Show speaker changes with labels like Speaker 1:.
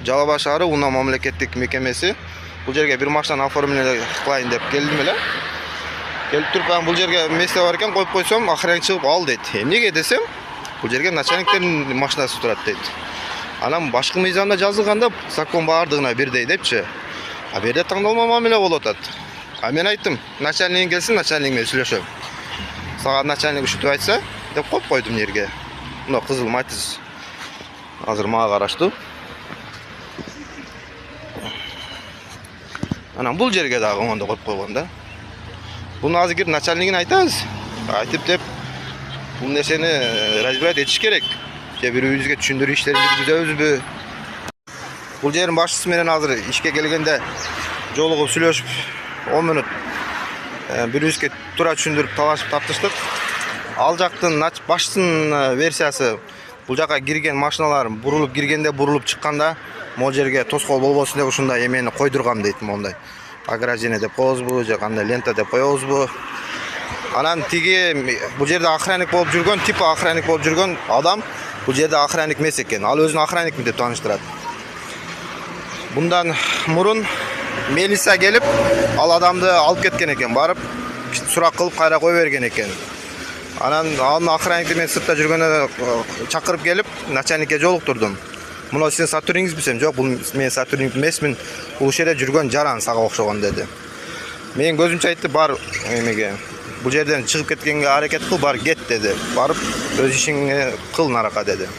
Speaker 1: Жалал Баш шаары Унаа мамлекеттик мекемеси. Бул жерге бир машинаны оформление кылайын деп келдим эле. Келип туруп, анан бул жерге месте бар экен, коюп койсом, охранник чыгып ал дейт. Эмнеге десем, бул жерге начальниктердин машинасы турат дейт. Анан башкы мыйзамда жазылганда закон баардыгына бирдей депчи. А бу жерде таңдалма мамиле болуп атат. А мен айттым, начальник келсин, начальник менен сүйлөшөм. Сага начальник ушинтип айтса деп коюп койдум жерге. Мына кызыл матиз азыр мага караштуу. Анан бул жерге дагы оңондо коюп койгон да. Буну азыр начальнигине айтабыз. Айтып деп бул нерсени разбирать этиш керек. Же бири-бирибизге түшүндүрүү иштерин жүргүзөбүзбү? Бул жердин башчысы менен азыр ишке келгенде жолугуп сүйлөшүп 10 мүнөт бири-бирибизге туура түшүндүрүп талашып тартыштык. Ал жактын башчысынын версиясы бул жака кирген машиналар бурулуп киргенде, бурулуп чыкканда могу жерге тоскоол болбосун деп ушундай эмени койдургам дейт, мондай ограждение деп коебузбу же кандай лента деп коебузбу. Анан тиги бул жерде охранник болуп жүргөн, типа охранник болуп жүргөн адам бул жерде охранник эмес экен. Ал өзүн охранникмин деп тааныштырат. Bundan murun Melisa gelip al adamды алып кеткен экен, барып сурак кылып кайра кое берген экен. Анан анын охранникти мен сыртта жүргөндө чакырып келип начальникке жолуктурдум. Муну сиздин сотрудниктиңизби десем, жок, бул мен сотрудник эмесмин, бул жерде жүргөн жаран сага окшогон деди. Мен көзүмчө айтты, бар эмеге, бул жерден чыгып кеткенге аракет кыл, бар кет деди. Барып өз ишиңди кыл нарака деди.